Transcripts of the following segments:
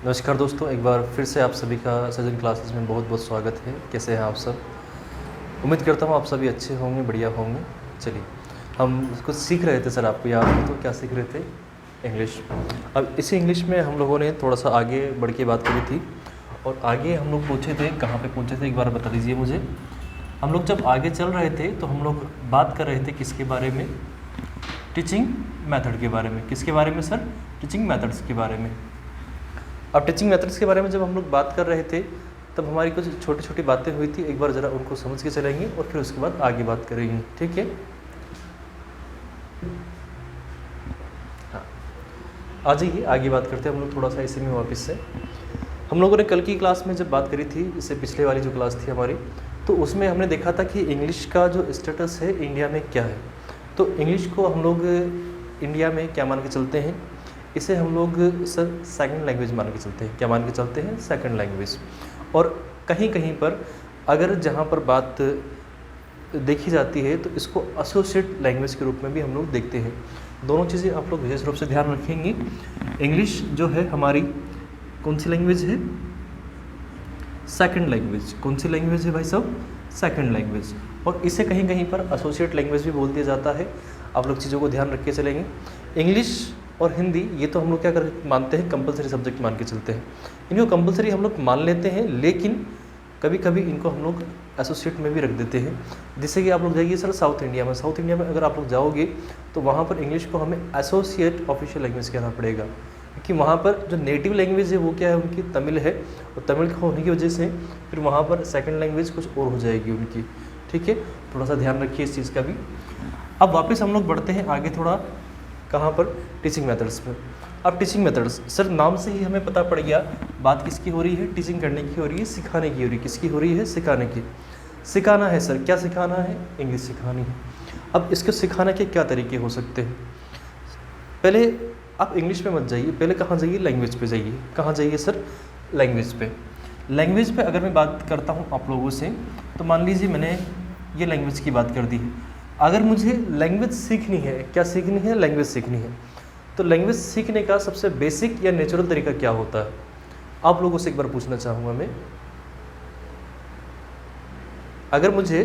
नमस्कार दोस्तों, एक बार फिर से आप सभी का सजन क्लासेस में बहुत बहुत स्वागत है। कैसे हैं आप सब? उम्मीद करता हूँ आप सभी अच्छे होंगे, बढ़िया होंगे। चलिए, हम कुछ सीख रहे थे सर, आपको याद हो तो क्या सीख रहे थे? इंग्लिश। अब इसी इंग्लिश में हम लोगों ने थोड़ा सा आगे बढ़ के बात करी थी और आगे हम लोग पूछे थे, कहाँ पे पूछे थे एक बार बता दीजिए मुझे। हम लोग जब आगे चल रहे थे तो हम लोग बात कर रहे थे किसके बारे में? टीचिंग मेथड के बारे में। किसके बारे में सर? टीचिंग मेथड्स के बारे में। अब टीचिंग मेथड्स के बारे में जब हम लोग बात कर रहे थे तब हमारी कुछ छोटी छोटी बातें हुई थी, एक बार ज़रा उनको समझ के चलेंगे और फिर उसके बाद आगे बात करेंगे, ठीक है? हाँ, आ जाइए आगे बात करते हैं हम लोग थोड़ा सा इसी में वापस से। हम लोगों ने कल की क्लास में जब बात करी थी, इससे पिछले वाली जो क्लास थी हमारी, तो उसमें हमने देखा था कि इंग्लिश का जो स्टेटस है इंडिया में क्या है। तो इंग्लिश को हम लोग इंडिया में क्या मान के चलते हैं? इसे हम लोग सर सेकंड लैंग्वेज मान के चलते हैं। क्या मान के चलते हैं? Second language. और कहीं कहीं पर अगर जहाँ पर बात देखी जाती है तो इसको एसोसिएट लैंग्वेज के रूप में भी हम लोग देखते हैं। दोनों चीज़ें आप लोग विशेष रूप से ध्यान रखेंगे। इंग्लिश जो है हमारी कौन सी लैंग्वेज है? Second language. कौन सी लैंग्वेज है भाई साहब? Second language. और इसे कहीं कहीं पर एसोसिएट लैंग्वेज भी बोल दिया जाता है। आप लोग चीज़ों को ध्यान रख के चलेंगे। इंग्लिश और हिंदी ये तो हम लोग क्या कर मानते हैं? कंपलसरी सब्जेक्ट मान के चलते हैं। इनको कंपलसरी हम लोग मान लेते हैं, लेकिन कभी कभी इनको हम लोग एसोसिएट में भी रख देते हैं। जैसे कि आप लोग जाइए सर साउथ इंडिया में। साउथ इंडिया में अगर आप लोग जाओगे तो वहाँ पर इंग्लिश को हमें एसोसिएट ऑफिशियल लैंग्वेज कहना पड़ेगा, क्योंकि वहाँ पर जो नेटिव लैंग्वेज है वो क्या है? उनकी तमिल है, और तमिल होने की वजह से फिर वहाँ पर सेकेंड लैंग्वेज कुछ और हो जाएगी उनकी, ठीक है? थोड़ा सा ध्यान रखिए इस चीज़ का भी। अब वापस हम लोग बढ़ते हैं आगे थोड़ा, कहाँ पर? टीचिंग मेथड्स पर। अब टीचिंग मेथड्स, सर नाम से ही हमें पता पड़ गया बात किसकी हो रही है? टीचिंग करने की हो रही है, सिखाने की हो रही है। किसकी हो रही है? सिखाने की। सिखाना है सर, क्या सिखाना है? इंग्लिश सिखानी है। अब इसको सिखाने के क्या तरीके हो सकते हैं? पहले आप इंग्लिश में मत जाइए, पहले कहाँ जाइए? लैंग्वेज पे जाइए। कहाँ जाइए सर? लैंग्वेज पे। लैंग्वेज पे अगर मैं बात करता हूँ आप लोगों से, तो मान लीजिए मैंने ये लैंग्वेज की बात कर दी है। अगर मुझे लैंग्वेज सीखनी है, क्या सीखनी है? लैंग्वेज सीखनी है। तो लैंग्वेज सीखने का सबसे बेसिक या नेचुरल तरीका क्या होता है? आप लोगों से एक बार पूछना चाहूँगा मैं। अगर मुझे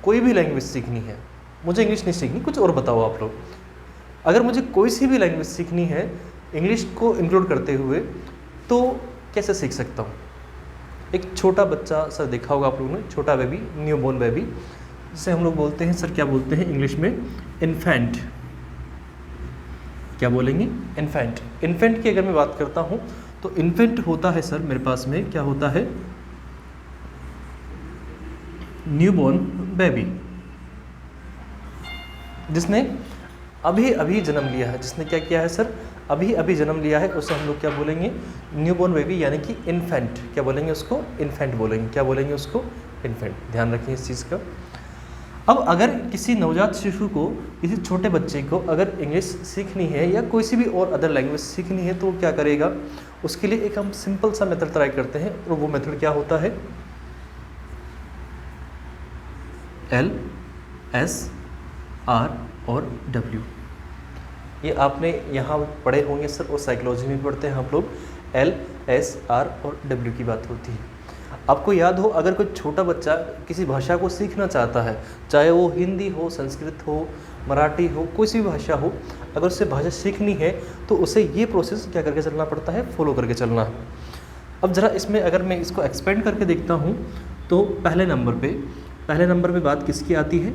कोई भी लैंग्वेज सीखनी है, मुझे इंग्लिश नहीं सीखनी, कुछ और बताओ आप लोग। अगर मुझे कोई सी भी लैंग्वेज सीखनी है इंग्लिश को इंक्लूड करते हुए, तो कैसे सीख सकता हूँ? एक छोटा बच्चा, सर देखा होगा आप लोगों ने, छोटा बेबी, न्यू बोर्न बेबी, जिसे हम लोग बोलते हैं सर, क्या बोलते हैं इंग्लिश में? इन्फेंट। क्या बोलेंगे? इन्फेंट। इन्फेंट की अगर मैं बात करता हूँ तो इन्फेंट होता है सर मेरे पास में, क्या होता है? न्यूबॉर्न बेबी, जिसने अभी अभी जन्म लिया है। जिसने क्या किया है सर? अभी अभी जन्म लिया है, उसे हम लोग क्या बोलेंगे? न्यूबॉर्न बेबी, यानी कि इन्फेंट। क्या बोलेंगे उसको? इन्फेंट बोलेंगे। क्या बोलेंगे उसको? इन्फेंट। ध्यान रखिए इस चीज़ का। अब अगर किसी नवजात शिशु को, किसी छोटे बच्चे को अगर इंग्लिश सीखनी है या कोई सी भी और अदर लैंग्वेज सीखनी है, तो वो क्या करेगा? उसके लिए एक हम सिंपल सा मेथड ट्राई करते हैं, और वो मेथड क्या होता है? LSR और W। ये आपने यहाँ पढ़े होंगे सर, और साइकोलॉजी में पढ़ते हैं हम लोग। LSR और W की बात होती है। आपको याद हो, अगर कोई छोटा बच्चा किसी भाषा को सीखना चाहता है, चाहे वो हिंदी हो, संस्कृत हो, मराठी हो, कोई सी भी भाषा हो, अगर उसे भाषा सीखनी है तो उसे ये प्रोसेस क्या करके चलना पड़ता है? फॉलो करके चलना है। अब ज़रा इसमें अगर मैं इसको एक्सपेंड करके देखता हूँ तो पहले नंबर पे बात किसकी आती है?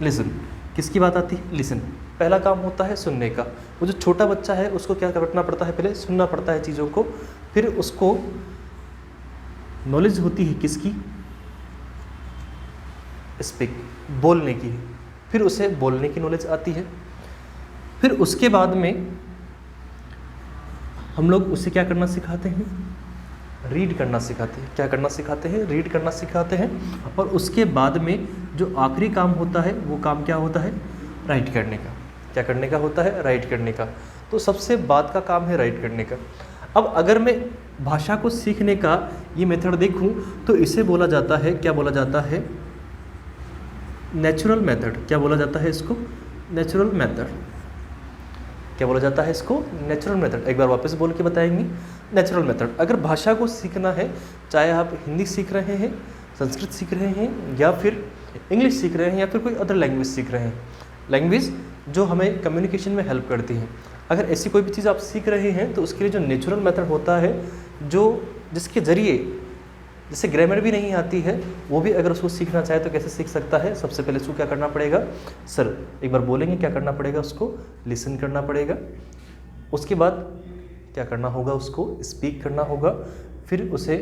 लिसन। किसकी बात आती है? लिसन। पहला काम होता है सुनने का। वो जो छोटा बच्चा है उसको क्या करना पड़ता है? पहले सुनना पड़ता है चीज़ों को, फिर उसको नॉलेज होती है किसकी? स्पीक, बोलने की। फिर उसे बोलने की नॉलेज आती है। फिर उसके बाद में हम लोग उसे क्या करना सिखाते हैं? रीड करना सिखाते हैं। क्या करना सिखाते हैं? रीड करना सिखाते हैं। और उसके बाद में जो आखिरी काम होता है, वो काम क्या होता है? राइट करने का। क्या करने का होता है? राइट करने का। तो सबसे बाद का काम है राइट करने का। अब अगर मैं भाषा को सीखने का ये मेथड देखूं तो इसे बोला जाता है, क्या बोला जाता है? Natural method. क्या बोला जाता है इसको? Natural method. क्या बोला जाता है इसको? Natural method. एक बार वापस बोल के बताएंगे, नेचुरल मेथड। अगर भाषा को सीखना है, चाहे आप हिंदी सीख रहे हैं, संस्कृत सीख रहे हैं, या फिर इंग्लिश सीख रहे हैं, या फिर कोई अदर लैंग्वेज सीख रहे हैं, लैंग्वेज जो हमें कम्युनिकेशन में हेल्प करती हैं, अगर ऐसी कोई भी चीज़ आप सीख रहे हैं तो उसके लिए जो नेचुरल मेथड होता है, जो जिसके ज़रिए, जैसे ग्रामर भी नहीं आती है, वो भी अगर उसको सीखना चाहे तो कैसे सीख सकता है? सबसे पहले उसको क्या करना पड़ेगा? सर एक बार बोलेंगे क्या करना पड़ेगा? उसको लिसन करना पड़ेगा, उसके बाद क्या करना होगा? उसको स्पीक करना होगा, फिर उसे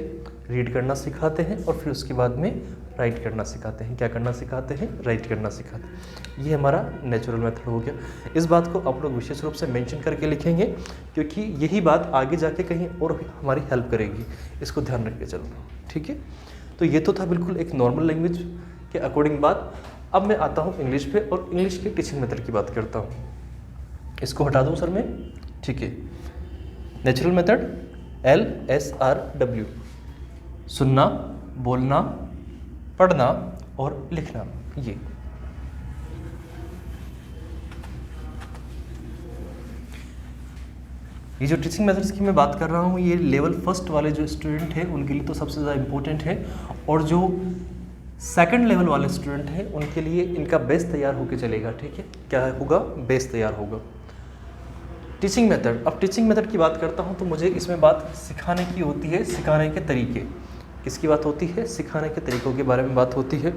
रीड करना सिखाते हैं, और फिर उसके बाद में राइट करना सिखाते हैं। क्या करना सिखाते हैं? राइट करना सिखाते हैं। ये हमारा नेचुरल मेथड हो गया। इस बात को आप लोग विशेष रूप से मेंशन करके लिखेंगे, क्योंकि यही बात आगे जाके कहीं और हमारी हेल्प करेगी। इसको ध्यान रख के चलना, ठीक है? तो ये तो था बिल्कुल एक नॉर्मल लैंग्वेज के अकॉर्डिंग बात। अब मैं आता हूँ इंग्लिश पे, और इंग्लिश के टीचिंग मेथड की बात करता हूँ। इसको हटा दूँ सर मैं? ठीक है। नेचुरल मेथड LSRW, सुनना, बोलना, पढ़ना और लिखना। ये जो टीचिंग मेथड्स की मैं बात कर रहा हूँ, ये लेवल फर्स्ट वाले जो स्टूडेंट हैं उनके लिए तो सबसे ज़्यादा इम्पोर्टेंट है, और जो सेकंड लेवल वाले स्टूडेंट हैं उनके लिए इनका बेस तैयार होकर चलेगा, ठीक है? क्या होगा? बेस तैयार होगा। Teaching method. अब टीचिंग मेथड की बात करता हूँ तो मुझे इसमें बात सिखाने की होती है, सिखाने के तरीके। किसकी बात होती है? सिखाने के तरीकों के बारे में बात होती है।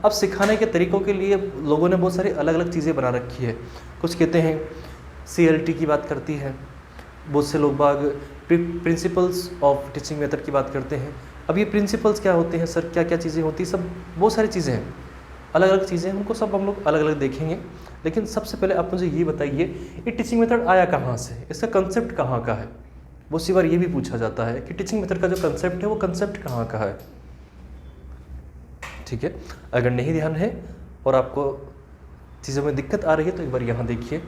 अब सिखाने के तरीकों के लिए लोगों ने बहुत सारी अलग अलग चीज़ें बना रखी है। कुछ कहते हैं CLT की बात करती है, बहुत से लोग बाग प्रिंसिपल्स ऑफ टीचिंग मेथड की बात करते हैं। अब ये प्रिंसिपल्स क्या होते हैं सर? क्या क्या चीज़ें होती हैं? सब बहुत सारी चीज़ें हैं, अलग अलग चीज़ें हैं, उनको सब हम लोग अलग अलग देखेंगे। लेकिन सबसे पहले आप मुझे ये बताइए, ये टीचिंग मेथड आया कहाँ से? इसका कंसेप्ट कहाँ का है? बहुत सी बार ये भी पूछा जाता है कि टीचिंग मेथड का जो कंसेप्ट है वो कंसेप्ट कहाँ का है, ठीक है? अगर नहीं ध्यान है और आपको चीज़ों में दिक्कत आ रही है तो एक बार यहाँ देखिए,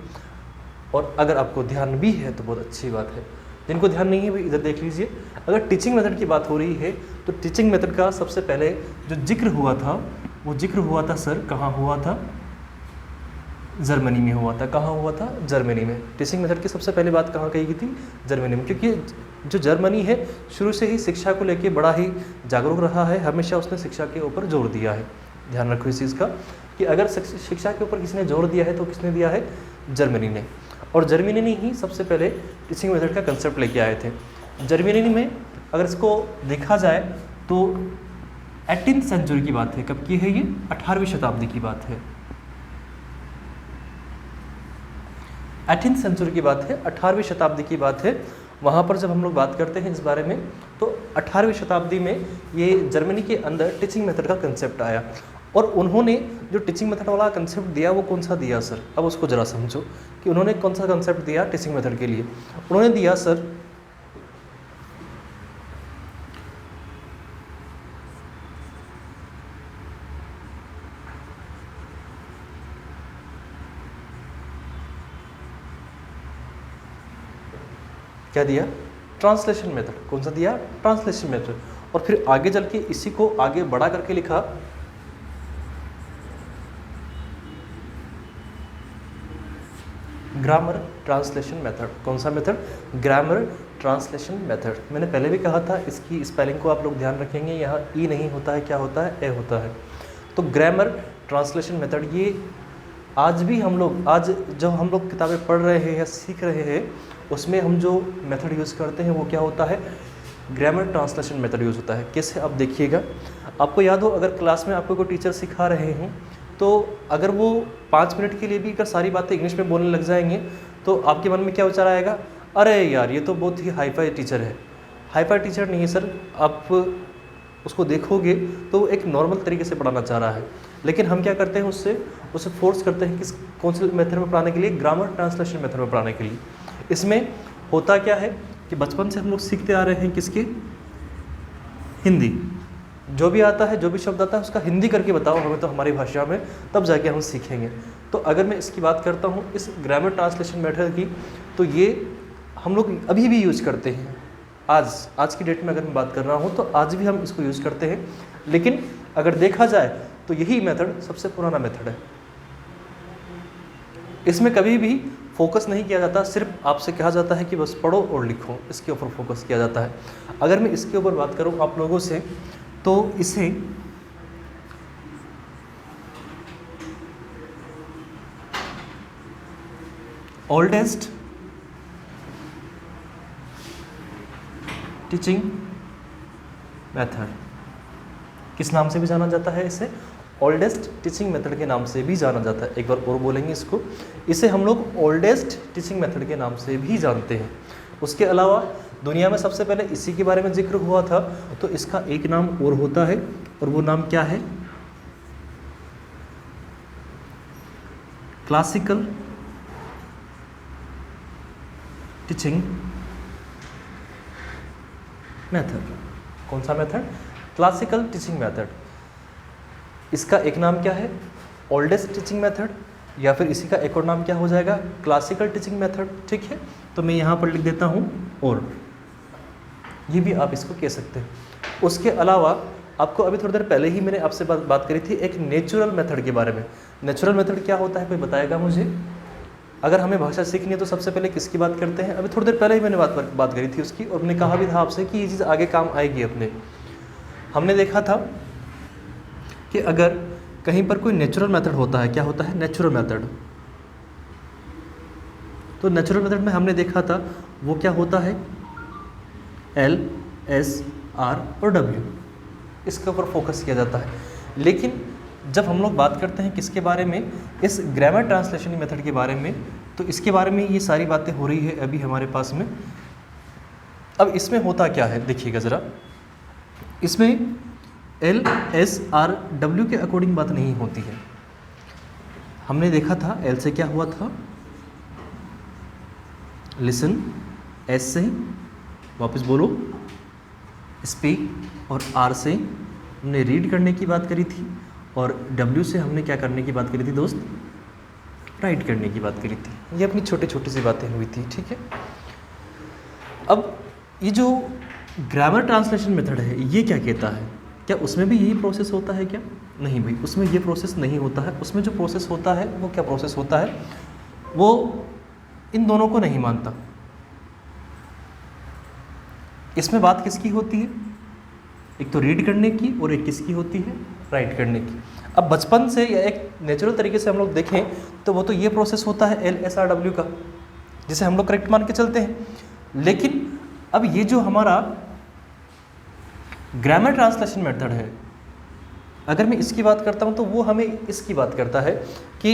और अगर आपको ध्यान भी है तो बहुत अच्छी बात है। जिनको ध्यान नहीं है भाई इधर देख लीजिए। अगर टीचिंग मेथड की बात हो रही है तो टीचिंग मेथड का सबसे पहले जो जिक्र हुआ था, वो जिक्र हुआ था सर कहाँ हुआ था? जर्मनी में हुआ था। कहाँ हुआ था? जर्मनी में। टीचिंग मेथड की सबसे पहले बात कहाँ कही गई थी? जर्मनी में। क्योंकि जो जर्मनी है शुरू से ही शिक्षा को लेके बड़ा ही जागरूक रहा है, हमेशा उसने शिक्षा के ऊपर जोर दिया है। ध्यान रखो इस चीज़ का कि अगर शिक्षा के ऊपर किसी ने जोर दिया है तो किसने दिया है? जर्मनी ने। और जर्मनी ने ही सबसे पहले टीचिंग मेथड का कंसेप्ट लेके आए थे। जर्मनी में अगर इसको देखा जाए तो 18th सेंचुरी की बात है। कब की है ये? 18वीं शताब्दी की बात है। 18th सेंचुरी की बात है, 18वीं शताब्दी की बात है। वहाँ पर जब हम लोग बात करते हैं इस बारे में तो 18वीं शताब्दी में ये जर्मनी के अंदर टीचिंग मेथड का कंसेप्ट आया, और उन्होंने जो टीचिंग मेथड वाला कंसेप्ट दिया वो कौन सा दिया सर? अब उसको ज़रा समझो कि उन्होंने कौन सा कंसेप्ट दिया टीचिंग मेथड के लिए। उन्होंने दिया सर क्या दिया? Translation method. कौन सा दिया? Translation method. और फिर आगे चल के इसी को आगे बढ़ा करके लिखा ग्रामर ट्रांसलेशन मेथड। कौन सा मेथड? Grammar translation method. मैंने पहले भी कहा था इसकी स्पेलिंग को आप लोग ध्यान रखेंगे, यहाँ ई नहीं होता है, क्या होता है? ए होता है। तो ग्रामर ट्रांसलेशन मेथड, ये आज भी हम लोग, आज जब हम लोग किताबें पढ़ रहे हैं या सीख रहे हैं उसमें हम जो मेथड यूज़ करते हैं वो क्या होता है? ग्रामर ट्रांसलेशन मेथड यूज़ होता है। कैसे? आप देखिएगा, आपको याद हो अगर क्लास में आपको कोई टीचर सिखा रहे हैं तो अगर वो 5 मिनट के लिए भी अगर सारी बातें इंग्लिश में बोलने लग जाएंगे तो आपके मन में क्या विचार आएगा? अरे यार ये तो बहुत ही हाई-फाई टीचर है। हाई-फाई टीचर नहीं है सर, आप उसको देखोगे तो एक नॉर्मल तरीके से पढ़ाना चाह रहा है, लेकिन हम क्या करते हैं उसे फोर्स करते हैं किस कौन से मेथड में पढ़ाने के लिए? ग्रामर ट्रांसलेशन मेथड में पढ़ाने के लिए। इसमें होता क्या है कि बचपन से हम लोग सीखते आ रहे हैं किसकी? हिंदी। जो भी आता है, जो भी शब्द आता है उसका हिंदी करके बताओ हमें तो हमारी भाषा में, तब जाके हम सीखेंगे। तो अगर मैं इसकी बात करता हूँ इस ग्रामर ट्रांसलेशन मेथड की, तो ये हम लोग अभी भी यूज़ करते हैं। आज की डेट में अगर मैं बात कर रहा हूँ तो आज भी हम इसको यूज़ करते हैं, लेकिन अगर देखा जाए तो यही मेथड सबसे पुराना मेथड है। इसमें कभी भी फोकस नहीं किया जाता, सिर्फ आपसे कहा जाता है कि बस पढ़ो और लिखो, इसके ऊपर फोकस किया जाता है। अगर मैं इसके ऊपर बात करूं आप लोगों से, तो इसे ओल्डेस्ट टीचिंग मेथड किस नाम से भी जाना जाता है? इसे ओल्डेस्ट टीचिंग मेथड के नाम से भी जाना जाता है। एक बार और बोलेंगे इसको, इसे हम लोग ओल्डेस्ट टीचिंग मेथड के नाम से भी जानते हैं। उसके अलावा दुनिया में सबसे पहले इसी के बारे में जिक्र हुआ था, तो इसका एक नाम और होता है, और वो नाम क्या है? Classical teaching method. कौन सा मेथड? Classical teaching method. इसका एक नाम क्या है? ओल्डेस्ट टीचिंग मेथड, या फिर इसी का एक और नाम क्या हो जाएगा? Classical teaching method. ठीक है, तो मैं यहाँ पर लिख देता हूँ और, ये भी आप इसको कह सकते हैं। उसके अलावा आपको अभी थोड़ी देर पहले ही मैंने आपसे बात करी थी एक नेचुरल मेथड के बारे में। नेचुरल मेथड क्या होता है, कोई बताएगा मुझे? अगर हमें भाषा सीखनी है तो सबसे पहले किसकी बात करते हैं? अभी थोड़ी देर पहले ही मैंने बात करी थी उसकी, और मैंने कहा भी था आपसे कि ये चीज़ आगे काम आएगी अपने। हमने देखा था कि अगर कहीं पर कोई नेचुरल मेथड होता है, क्या होता है? Natural method. तो नेचुरल मेथड में हमने देखा था वो क्या होता है? L, S, R और W, इसके ऊपर फोकस किया जाता है। लेकिन जब हम लोग बात करते हैं किसके बारे में? इस ग्रामर ट्रांसलेशन मेथड के बारे में, तो इसके बारे में ये सारी बातें हो रही है अभी हमारे पास में। अब इसमें होता क्या है देखिएगा ज़रा, इसमें L, S, R, W के अकॉर्डिंग बात नहीं होती है। हमने देखा था L से क्या हुआ था? लिसन, S से वापस बोलो स्पीक, और R से हमने रीड करने की बात करी थी, और W से हमने क्या करने की बात करी थी दोस्त? राइट करने की बात करी थी। ये अपनी छोटी छोटी सी बातें हुई थी। ठीक है, अब ये जो ग्रामर ट्रांसलेशन मेथड है ये क्या कहता है? क्या उसमें भी यही प्रोसेस होता है क्या? नहीं भाई, उसमें ये प्रोसेस नहीं होता है। उसमें जो प्रोसेस होता है वो क्या प्रोसेस होता है? वो इन दोनों को नहीं मानता। इसमें बात किसकी होती है? एक तो रीड करने की, और एक किसकी होती है? राइट करने की। अब बचपन से या एक नेचुरल तरीके से हम लोग देखें तो वो तो ये प्रोसेस होता है LSRW का, जिसे हम लोग करेक्ट मान के चलते हैं। लेकिन अब ये जो हमारा ग्रामर ट्रांसलेशन मेथड है, अगर मैं इसकी बात करता हूँ तो वो हमें इसकी बात करता है कि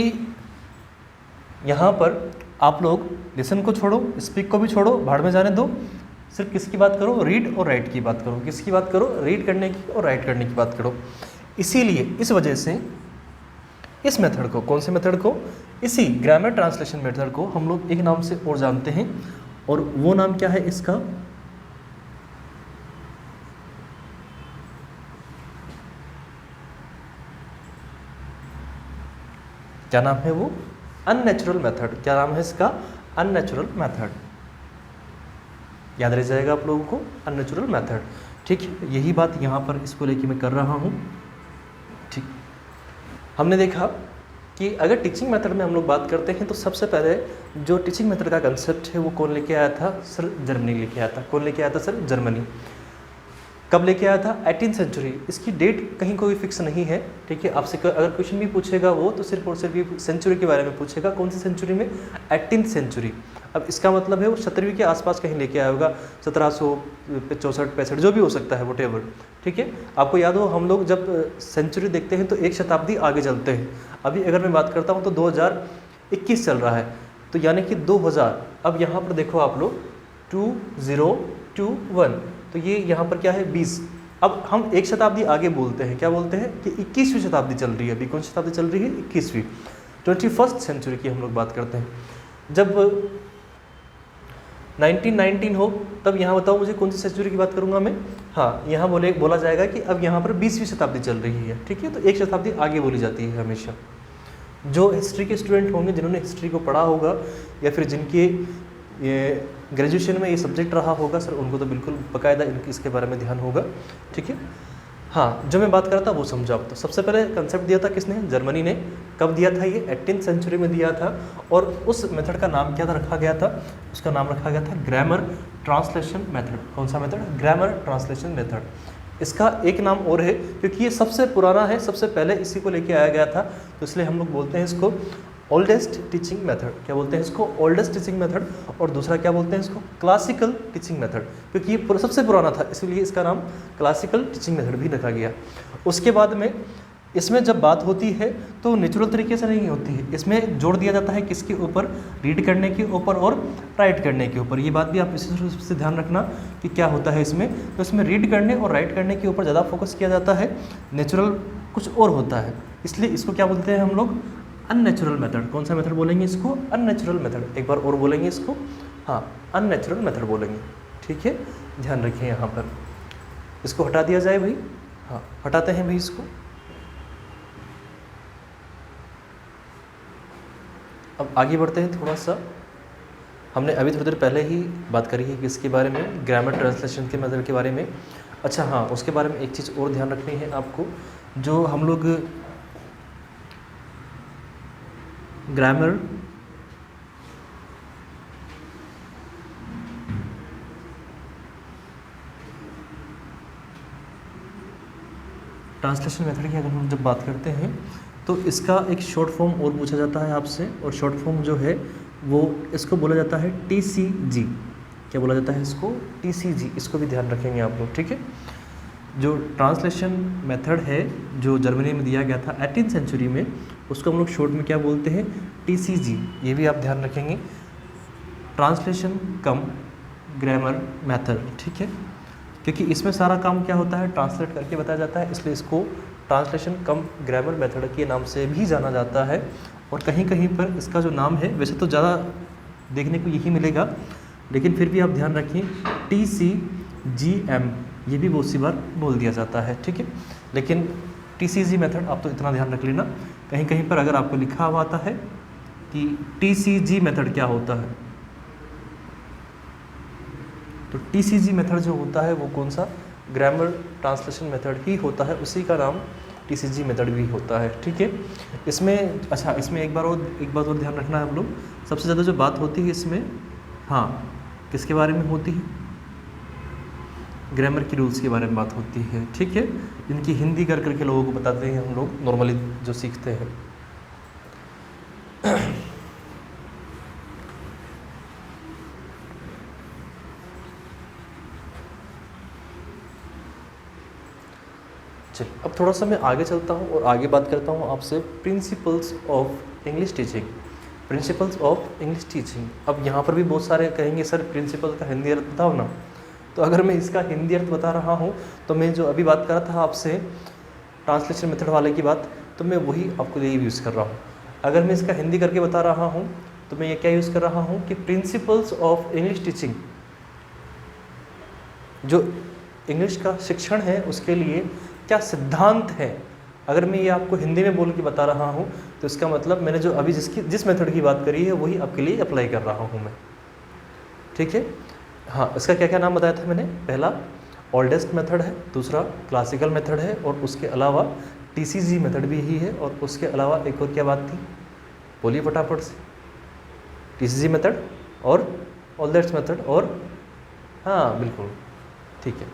यहाँ पर आप लोग लिसन को छोड़ो, स्पीक को भी छोड़ो, भाड़ में जाने दो, सिर्फ किसकी बात करो? रीड और राइट की बात करो। किसकी बात करो? रीड करने की और राइट करने की बात करो। इसीलिए इस वजह से इस मेथड को, कौन से मेथड को? इसी ग्रामर ट्रांसलेशन मेथड को हम लोग एक नाम से और जानते हैं, और वो नाम क्या है इसका? क्या नाम है वो? Unnatural method. क्या नाम है इसका? Unnatural method. याद रह जाएगा आप लोगों को, अननेचुरल मेथड। ठीक है, यही बात यहाँ पर इसको लेके मैं कर रहा हूँ। ठीक, हमने देखा कि अगर टीचिंग मेथड में हम लोग बात करते हैं तो सबसे पहले जो टीचिंग मेथड का कंसेप्ट है वो कौन लेके आया था? सर जर्मनी लेके आया था। कौन लेके आया था सर? जर्मनी। कब लेके आया था? 18th century. इसकी डेट कहीं कोई फिक्स नहीं है। ठीक है, आपसे अगर क्वेश्चन भी पूछेगा वो तो सिर्फ और सिर्फ सेंचुरी के बारे में पूछेगा। कौन सी सेंचुरी में? 18th century. अब इसका मतलब है वो 17वीं के आसपास कहीं लेके आया होगा, 1764-65 जो भी हो सकता है, वोटेवर। ठीक है, आपको याद हो हम लोग जब सेंचुरी देखते हैं तो एक शताब्दी आगे चलते हैं। अभी अगर मैं बात करता हूँ तो 2021 चल रहा है, तो यानी कि 2000। अब यहाँ पर देखो आप लोग 2021, तो ये यहाँ पर क्या है? 20। अब हम एक शताब्दी आगे बोलते हैं, क्या बोलते हैं? कि 21वीं शताब्दी चल रही है। अभी कौन सी शताब्दी चल रही है? 21वीं, 21st सेंचुरी की हम लोग बात करते हैं। जब 1919 हो तब यहाँ बताओ मुझे कौन सी सेंचुरी की बात करूँगा मैं? हाँ, यहाँ बोला जाएगा कि अब यहाँ पर 20वीं शताब्दी चल रही है। ठीक है, तो एक शताब्दी आगे बोली जाती है हमेशा। जो हिस्ट्री के स्टूडेंट होंगे, जिन्होंने हिस्ट्री को पढ़ा होगा, या फिर जिनके ये ग्रेजुएशन में ये सब्जेक्ट रहा होगा सर, उनको तो बिल्कुल बाकायदा इसके बारे में ध्यान होगा। ठीक है, हाँ, जो मैं बात कर रहा था वो समझा। तो सबसे पहले कंसेप्ट दिया था किसने? जर्मनी ने। कब दिया था ये? 18th सेंचुरी में दिया था। और उस मेथड का नाम क्या था रखा गया था? उसका नाम रखा गया था ग्रामर ट्रांसलेशन मेथड। कौन सा मेथड? Grammar translation method. इसका एक नाम और है, क्योंकि ये सबसे पुराना है, सबसे पहले इसी को लेके आया गया था, तो इसलिए हम लोग बोलते हैं इसको ओल्डेस्ट टीचिंग मेथड। क्या बोलते हैं इसको? Oldest teaching method. और दूसरा क्या बोलते हैं इसको? क्लासिकल टीचिंग मेथड, क्योंकि ये सबसे पुराना था, इसलिए इसका नाम क्लासिकल टीचिंग मेथड भी रखा गया। उसके बाद में इसमें जब बात होती है तो नेचुरल तरीके से नहीं होती है, इसमें जोड़ दिया जाता है किसके ऊपर? रीड करने के ऊपर और राइट करने के ऊपर। ये बात भी आप इसी रूप से ध्यान रखना कि क्या होता है इसमें। तो इसमें रीड करने और राइट करने के ऊपर ज़्यादा फोकस किया जाता है, नेचुरल कुछ और होता है, इसलिए इसको क्या बोलते हैं हम लोग? Unnatural method. कौन सा मेथड बोलेंगे इसको? Unnatural method. एक बार और बोलेंगे इसको, हाँ, अननेचुरल मेथड बोलेंगे। ठीक है, ध्यान रखिए यहाँ पर। इसको हटा दिया जाए भाई, हाँ हटाते हैं भाई इसको। अब आगे बढ़ते हैं थोड़ा सा। हमने अभी थोड़ी देर पहले ही बात करी है किसके बारे में? ग्रामर ट्रांसलेशन के मेथड के बारे में। अच्छा हाँ, उसके बारे में एक चीज़ और ध्यान रखनी है आपको, जो हम लोग ग्रामर ट्रांसलेशन मेथड की अगर हम जब बात करते हैं तो इसका एक शॉर्ट फॉर्म और पूछा जाता है आपसे, और शॉर्ट फॉर्म जो है वो इसको बोला जाता है TCG। क्या बोला जाता है इसको? TCG। इसको भी ध्यान रखेंगे आप लोग, ठीक है। जो ट्रांसलेशन मेथड है जो जर्मनी में दिया गया था 18th सेंचुरी में, उसको हम लोग शॉर्ट में क्या बोलते हैं? TCG। ये भी आप ध्यान रखेंगे, ट्रांसलेशन कम ग्रामर मेथड, ठीक है। क्योंकि इसमें सारा काम क्या होता है? ट्रांसलेट करके बताया जाता है, इसलिए इसको ट्रांसलेशन कम ग्रामर मेथड के नाम से भी जाना जाता है। और कहीं कहीं पर इसका जो नाम है, वैसे तो ज़्यादा देखने को यही मिलेगा, लेकिन फिर भी आप ध्यान रखिए TCGM, ये भी बहुत सी बार बोल दिया जाता है, ठीक है। लेकिन TCG मेथड आप तो इतना ध्यान रख लेना, कहीं कहीं पर अगर आपको लिखा हुआ आता है कि TCG मेथड क्या होता है, तो TCG मेथड जो होता है वो कौन सा? ग्रामर ट्रांसलेशन मेथड ही होता है, उसी का नाम TCG मेथड भी होता है, ठीक है। इसमें अच्छा, इसमें एक बात और ध्यान रखना है हम लोग, सबसे ज़्यादा जो बात होती है इसमें, हाँ, किसके बारे में होती है? ग्रामर की रूल्स के बारे में बात होती है, ठीक है, जिनकी हिंदी कर करके लोगों को बताते हैं हम लोग नॉर्मली जो सीखते हैं। चलिए अब थोड़ा सा मैं आगे चलता हूँ और आगे बात करता हूँ आपसे principles of English teaching. Principles of English teaching. अब यहाँ पर भी बहुत सारे कहेंगे सर प्रिंसिपल का हिंदी अर्थ बताओ ना, तो अगर मैं इसका हिंदी अर्थ बता रहा हूँ तो मैं जो अभी बात कर रहा था आपसे ट्रांसलेशन मेथड वाले की बात, तो मैं वही आपके लिए यूज़ कर रहा हूँ। अगर मैं इसका हिंदी करके बता रहा हूँ तो मैं ये क्या यूज़ कर रहा हूँ कि प्रिंसिपल्स ऑफ इंग्लिश टीचिंग, जो इंग्लिश का शिक्षण है उसके लिए क्या सिद्धांत है। अगर मैं ये आपको हिंदी में बोल के बता रहा हूँ तो इसका मतलब मैंने जो अभी जिस मेथड की बात करी है वही आपके लिए अप्लाई कर रहा हूँ मैं, ठीक है। हाँ, इसका क्या क्या नाम बताया था मैंने? पहला ओल्डेस्ट मेथड है, दूसरा क्लासिकल मेथड है, और उसके अलावा TCG मेथड भी यही है, और उसके अलावा एक और क्या बात थी? बोलिए फटाफट से। TCG मेथड और ओल्डेस्ट मेथड, और हाँ बिल्कुल ठीक है।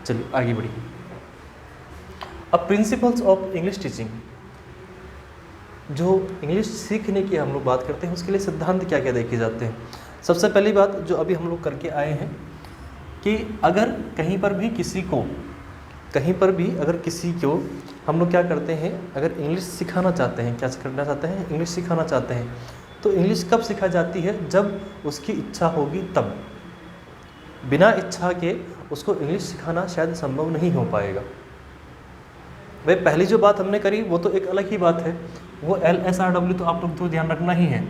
चलिए आगे बढ़िए। अब प्रिंसिपल्स ऑफ इंग्लिश टीचिंग, जो इंग्लिश सीखने की हम लोग बात करते हैं उसके लिए सिद्धांत क्या क्या देखे जाते हैं। सबसे पहली बात जो अभी हम लोग करके आए हैं कि अगर कहीं पर भी किसी को हम लोग क्या करते हैं, अगर इंग्लिश सिखाना चाहते हैं, क्या करना चाहते हैं? इंग्लिश सिखाना चाहते हैं, तो इंग्लिश कब सिखाई जाती है? जब उसकी इच्छा होगी तब। बिना इच्छा के उसको इंग्लिश सिखाना शायद संभव नहीं हो पाएगा। भाई पहली जो बात हमने करी वो तो एक अलग ही बात है, वो LSRW तो आप लोग तो ध्यान रखना ही है।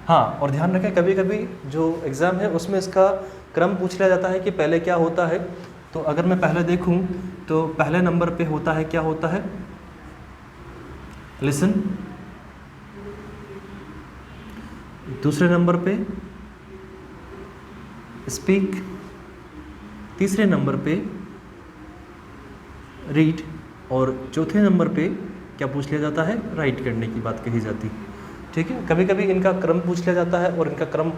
हाँ, और ध्यान रखें कभी कभी जो एग्ज़ाम है उसमें इसका क्रम पूछ लिया जाता है कि पहले क्या होता है। तो अगर मैं पहले देखूं तो पहले नंबर पे होता है, क्या होता है? लिसन। दूसरे नंबर पे स्पीक। तीसरे नंबर पे रीड। और चौथे नंबर पे क्या पूछ लिया जाता है, राइट करने की बात कही जाती है। ठीक है, कभी कभी इनका क्रम पूछ लिया जाता है और इनका क्रम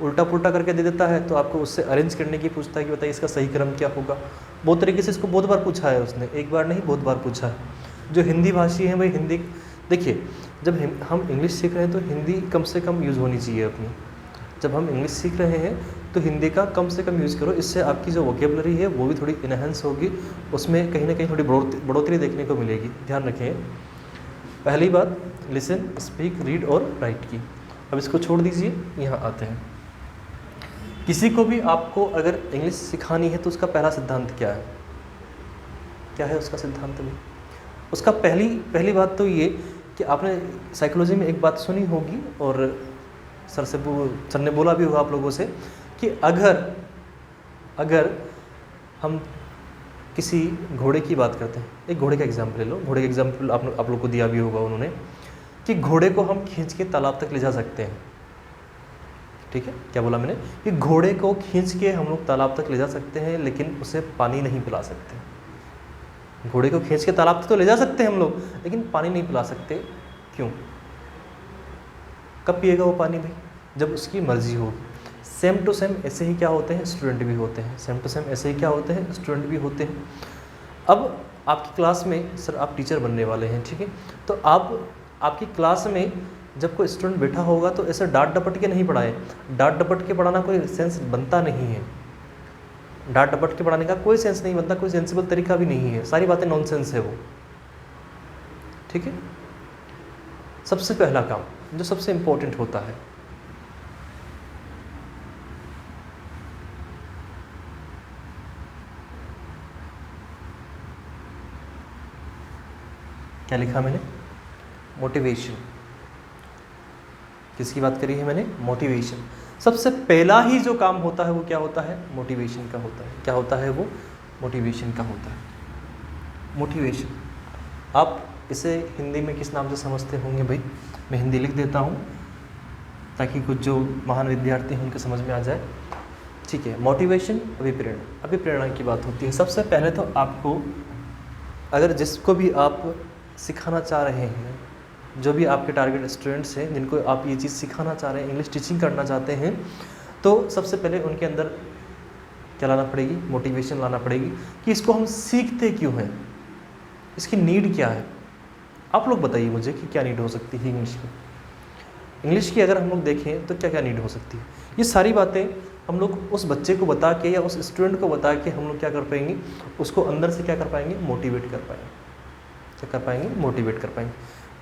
उल्टा पुल्टा करके दे देता है, तो आपको उससे अरेंज करने की पूछता है कि बताइए इसका सही क्रम क्या होगा। बहुत तरीके से इसको बहुत बार पूछा है उसने, एक बार नहीं बहुत बार पूछा है। जो हिंदी भाषी हैं भाई, हिंदी देखिए, जब हम इंग्लिश सीख रहे हैं तो हिंदी कम से कम यूज़ होनी चाहिए अपनी। जब हम इंग्लिश सीख रहे हैं तो हिंदी का कम से कम यूज़ करो, इससे आपकी जो वोकेबलरी है वो भी थोड़ी इनहेंस होगी, उसमें कहीं ना कहीं थोड़ी बढ़ोतरी देखने को मिलेगी। ध्यान रखें, पहली बात लिसन, स्पीक, रीड और राइट की। अब इसको छोड़ दीजिए, यहाँ आते हैं। किसी को भी आपको अगर इंग्लिश सिखानी है तो उसका पहला सिद्धांत क्या है, क्या है उसका सिद्धांत में? उसका पहली बात तो ये कि आपने साइकोलॉजी में एक बात सुनी होगी और सर ने बोला भी होगा आप लोगों से कि अगर हम किसी घोड़े की बात करते हैं, एक घोड़े का एग्जाम्पल ले लो, घोड़े का एग्जाम्पल आप लोग को दिया भी होगा उन्होंने, कि घोड़े को हम खींच के तालाब तक ले जा सकते हैं। ठीक है, क्या बोला मैंने, कि घोड़े को खींच के हम लोग तालाब तक ले जा सकते हैं, लेकिन उसे पानी नहीं पिला सकते। घोड़े को खींच के तालाब तक तो ले जा सकते हैं हम लोग, लेकिन पानी नहीं पिला सकते। क्यों? कब पिएगा वो पानी भाई? जब उसकी मर्जी हो। सेम टू सेम ऐसे ही क्या होते हैं, स्टूडेंट भी होते हैं। सेम टू सेम ऐसे ही क्या होते हैं, स्टूडेंट भी होते हैं। अब आपकी क्लास में सर आप टीचर बनने वाले हैं, ठीक है, तो आपकी क्लास में जब कोई स्टूडेंट बैठा होगा तो ऐसे डांट डपट के नहीं पढ़ाए। डांट डपट के पढ़ाना कोई सेंस बनता नहीं है। डांट डपट के पढ़ाने का कोई सेंस नहीं बनता, कोई सेंसिबल तरीका भी नहीं है, सारी बातें नॉनसेंस है वो। ठीक है, सबसे पहला काम जो सबसे इंपॉर्टेंट होता है, क्या लिखा मैंने, मोटिवेशन। किसकी बात करी है मैंने, मोटिवेशन। सबसे पहला ही जो काम होता है वो क्या होता है, मोटिवेशन का होता है। क्या होता है वो, मोटिवेशन का होता है। मोटिवेशन, आप इसे हिंदी में किस नाम से समझते होंगे भाई? मैं हिंदी लिख देता हूँ ताकि कुछ जो महान विद्यार्थी हैं उनके समझ में आ जाए। ठीक है, मोटिवेशन, अभिप्रेरणा। अभिप्रेरणा की बात होती है। सबसे पहले तो आपको, अगर जिसको भी आप सिखाना चाह रहे हैं, जो भी आपके टारगेट स्टूडेंट्स हैं जिनको आप ये चीज़ सिखाना चाह रहे हैं, इंग्लिश टीचिंग करना चाहते हैं, तो सबसे पहले उनके अंदर क्या लाना पड़ेगी, मोटिवेशन लाना पड़ेगी कि इसको हम सीखते क्यों हैं, इसकी नीड क्या है। आप लोग बताइए मुझे कि क्या नीड हो सकती है इंग्लिश की। इंग्लिश की अगर हम लोग देखें तो क्या क्या नीड हो सकती है, ये सारी बातें हम लोग उस बच्चे को बता के या उस स्टूडेंट को बता के हम लोग क्या कर पाएंगे, उसको अंदर से क्या कर पाएंगे, मोटिवेट कर पाएंगे। क्या कर पाएंगे, मोटिवेट कर पाएंगे।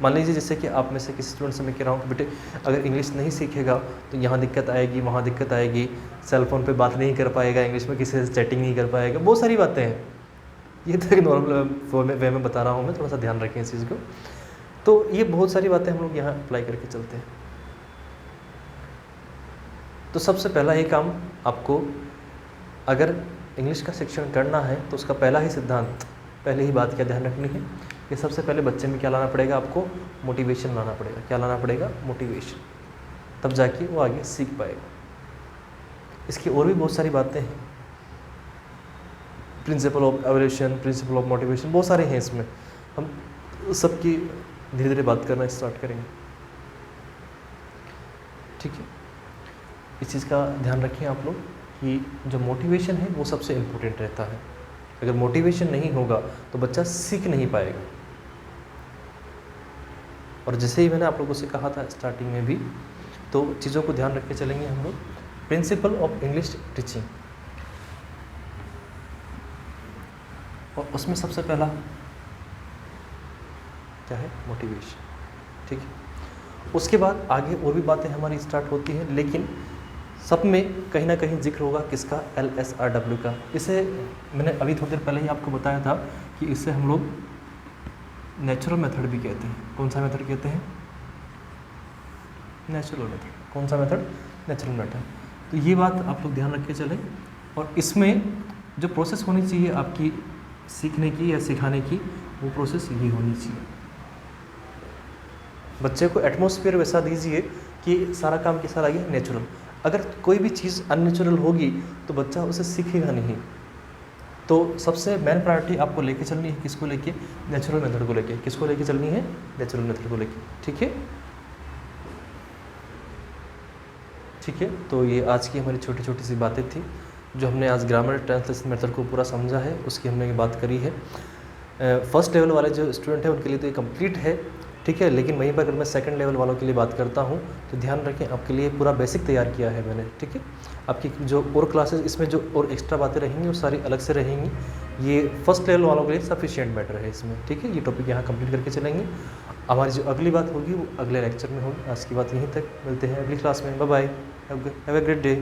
मान लीजिए जैसे कि आप में से किसी स्टूडेंट से मैं कह रहा हूँ कि बेटे अगर इंग्लिश नहीं सीखेगा तो यहाँ दिक्कत आएगी, वहाँ दिक्कत आएगी, सेल फोन पे बात नहीं कर पाएगा, इंग्लिश में किसी से चैटिंग नहीं कर पाएगा, बहुत सारी बातें हैं। ये तो एक नॉर्मल वे में बता रहा हूँ मैं, थोड़ा सा ध्यान रखें इस चीज़ को। तो ये बहुत सारी बातें हम लोग यहाँ अप्लाई करके चलते हैं। तो सबसे पहला ही काम आपको, अगर इंग्लिश का शिक्षण करना है तो उसका पहला ही सिद्धांत, पहले ही बात क्या ध्यान रखनी है कि सबसे पहले बच्चे में क्या लाना पड़ेगा, आपको मोटिवेशन लाना पड़ेगा। क्या लाना पड़ेगा, मोटिवेशन, तब जाके वो आगे सीख पाएगा। इसकी और भी बहुत सारी बातें हैं, principle of evolution, principle of motivation, बहुत सारे हैं इसमें। हम सबकी धीरे धीरे बात करना स्टार्ट करेंगे। ठीक है, इस चीज़ का ध्यान रखें आप लोग कि जो मोटिवेशन है वो सबसे इम्पोर्टेंट रहता है। अगर मोटिवेशन नहीं होगा तो बच्चा सीख नहीं पाएगा। और जैसे ही मैंने आप लोगों से कहा था स्टार्टिंग में भी, तो चीज़ों को ध्यान रख के चलेंगे हम लोग। प्रिंसिपल ऑफ इंग्लिश टीचिंग, और उसमें सबसे पहला क्या है, मोटिवेशन। ठीक है, उसके बाद आगे और भी बातें हमारी स्टार्ट होती हैं, लेकिन सब में कहीं ना कहीं जिक्र होगा किसका, LSRW का। इसे मैंने अभी थोड़ी देर पहले ही आपको बताया था कि इसे हम लोग नेचुरल मेथड भी कहते हैं। कौन सा मेथड कहते हैं, नेचुरल मेथड। कौन सा मेथड, नेचुरल मेथड। तो ये बात आप लोग ध्यान रख के चलें। और इसमें जो प्रोसेस होनी चाहिए आपकी सीखने की या सिखाने की, वो प्रोसेस ये होनी चाहिए। बच्चे को एटमॉस्फेयर वैसा दीजिए कि सारा काम कैसा लगे, नेचुरल। अगर कोई भी चीज़ अननेचुरल होगी तो बच्चा उसे सीखेगा नहीं। तो सबसे मेन प्रायोरिटी आपको लेके चलनी है किसको लेके, नेचुरल मेथड को लेके। किसको लेके चलनी है, नेचुरल मेथड को लेके, ठीक है। ठीक है, तो ये आज की हमारी छोटी छोटी सी बातें थी जो हमने आज ग्रामर ट्रांसलेशन मेथड को पूरा समझा है, उसकी हमने ये बात करी है। फर्स्ट लेवल वाले जो स्टूडेंट हैं उनके लिए तो ये कंप्लीट है, ठीक है। लेकिन वहीं पर अगर मैं सेकंड लेवल वालों के लिए बात करता हूँ तो ध्यान रखें आपके लिए पूरा बेसिक तैयार किया है मैंने, ठीक है। आपकी जो और क्लासेस इसमें जो और एक्स्ट्रा बातें रहेंगी वो सारी अलग से रहेंगी। ये फर्स्ट लेवल वालों के लिए सफिशिएंट मैटर है इसमें, ठीक है। ये टॉपिक यहाँ कंप्लीट करके चलेंगे। हमारी जो अगली बात होगी वो अगले लेक्चर में होगी। आज की बात यहीं तक, मिलते हैं अगली क्लास में। Bye bye, have a great day.